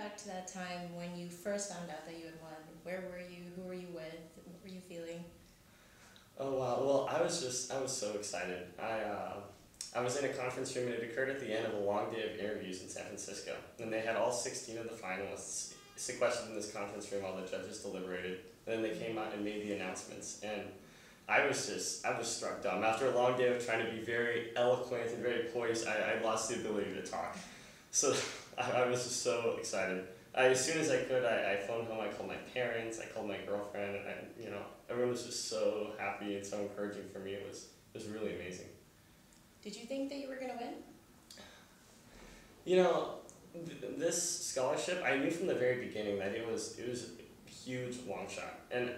back to that time when you first found out that you had won, where were you? Who were you with? What were you feeling? Oh wow! Well, I was so excited. I was in a conference room and it occurred at the end of a long day of interviews in San Francisco. And they had all 16 of the finalists sequestered in this conference room while the judges deliberated. And then they came out and made the announcements. And I was struck dumb. After a long day of trying to be very eloquent and very poised, I lost the ability to talk. So I was just so excited. As soon as I could, I phoned home, I called my parents, I called my girlfriend, and everyone was just so happy and so encouraging for me. It was really amazing. Did you think that you were going to win? You know, this scholarship, I knew from the very beginning that it was a huge long shot. And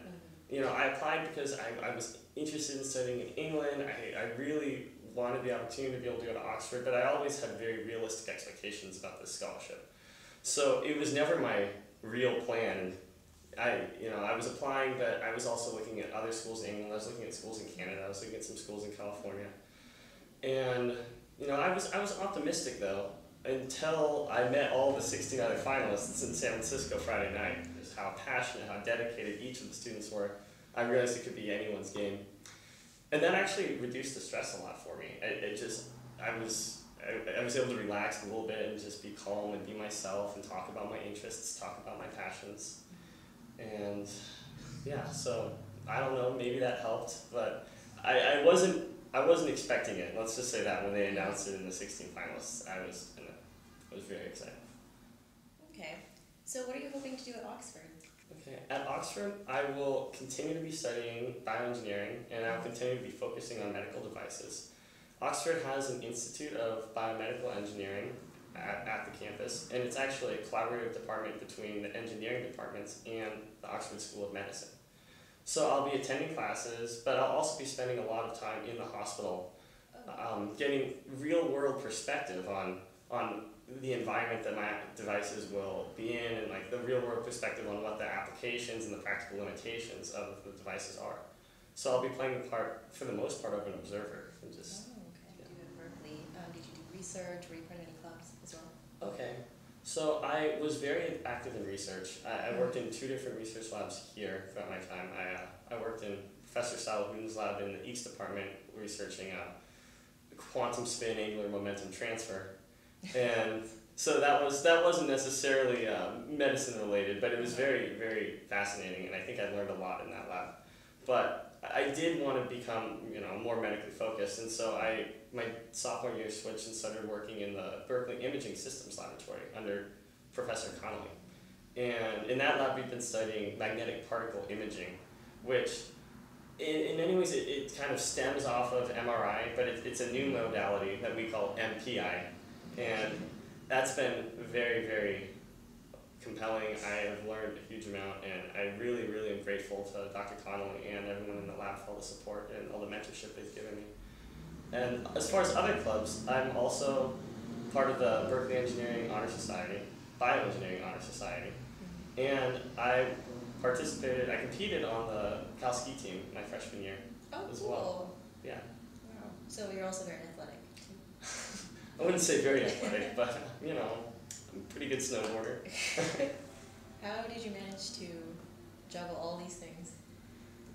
I applied because I was interested in studying in England. I really wanted the opportunity to be able to go to Oxford, but I always had very realistic expectations about this scholarship. So it was never my real plan. I was applying, but I was also looking at other schools in England. I was looking at schools in Canada. I was looking at some schools in California. And I was optimistic though until I met all the 16 other finalists in San Francisco Friday night. Just how passionate, how dedicated each of the students were. I realized it could be anyone's game. And that actually reduced the stress a lot for me. I was able to relax a little bit and just be calm and be myself and talk about my interests, talk about my passions. And yeah, so I don't know, maybe that helped, but I wasn't expecting it. Let's just say that when they announced it in the 16 finalists, I was very excited. Okay. So what are you hoping to do at Oxford? Okay. At Oxford, I will continue to be studying bioengineering, and I'll continue to be focusing on medical devices. Oxford has an Institute of Biomedical Engineering at the campus, and it's actually a collaborative department between the engineering departments and the Oxford School of Medicine. So I'll be attending classes, but I'll also be spending a lot of time in the hospital, getting real-world perspective on the environment that my devices will be in, and like the real-world perspective on what the applications and the practical limitations of the devices are. So I'll be playing the part, for the most part, of an observer. And just, okay. Yeah. You at Berkeley. Did you do research? Were you part of any clubs as well? Okay. So I was very active in research. I worked in 2 different research labs here throughout my time. I worked in Professor Salahuddin's lab in the East Department researching quantum spin angular momentum transfer. And so that wasn't necessarily medicine related, but it was very, very fascinating, and I think I learned a lot in that lab. But I did want to become more medically focused, and so my sophomore year switched and started working in the Berkeley Imaging Systems Laboratory under Professor Connolly. And in that lab we've been studying magnetic particle imaging, which in many ways it kind of stems off of MRI, but it's a new modality that we call MPI. And that's been very, very compelling. I have learned a huge amount, and I really, really am grateful to Dr. Connolly and everyone in the lab for all the support and all the mentorship they've given me. And as far as other clubs, I'm also part of the Berkeley Engineering Honor Society, Bioengineering Honor Society, and I competed on the Cal ski team my freshman year as cool. well. Yeah. Wow. So you're also very athletic. I wouldn't say very athletic, but I'm a pretty good snowboarder. How did you manage to juggle all these things?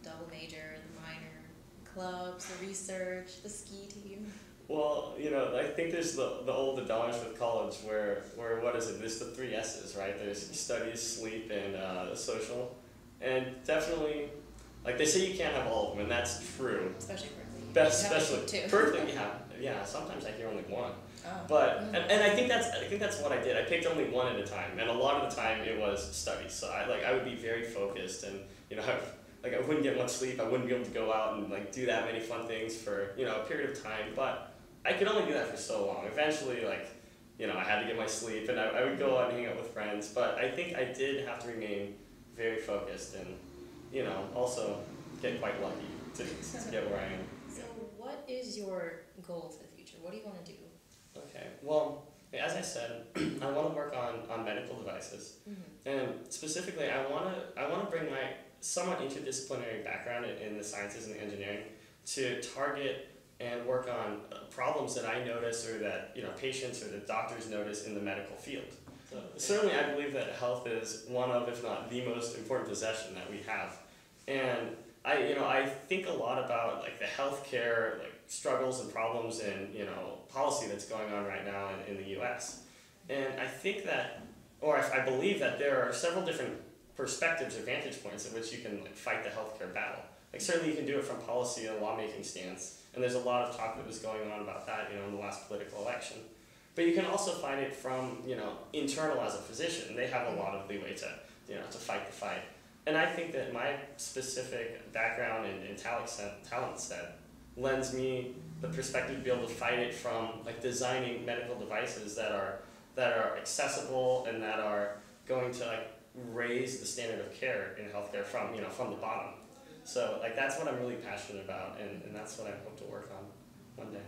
The double major, the minor, clubs, the research, the ski team? Well, I think there's the old adage with college where what is it? There's the 3 S's, right? There's studies, sleep, and social. And definitely, like they say, you can't have all of them, and that's true. Especially Berkeley. Especially Berkeley, yeah. Sometimes I hear only one. Oh. But and I think that's what I did. I picked only one at a time, and a lot of the time it was studies. So I would be very focused, and I wouldn't get much sleep. I wouldn't be able to go out and do that many fun things for a period of time. But I could only do that for so long. Eventually, I had to get my sleep, and I would go out and hang out with friends. But I think I did have to remain very focused, and also get quite lucky to get where I am. So what is your goal for the future? What do you want to do? Okay, well, as I said, I want to work on medical devices, and specifically, I want to bring my somewhat interdisciplinary background in the sciences and the engineering to target and work on problems that I notice or that patients or the doctors notice in the medical field. So certainly I believe that health is one of, if not the most important possession that we have. And I think a lot about like the healthcare like struggles and problems and policy that's going on right now in the US. And I think that, or I believe that there are several different perspectives or vantage points at which you can like fight the healthcare battle. Like certainly you can do it from policy and lawmaking stance, and there's a lot of talk that was going on about that, in the last political election. But you can also find it from, internal as a physician. They have a lot of leeway to fight the fight. And I think that my specific background and talent set lends me the perspective to be able to fight it from like designing medical devices that are accessible and that are going to like raise the standard of care in healthcare from the bottom. So like that's what I'm really passionate about, and that's what I hope to work on one day.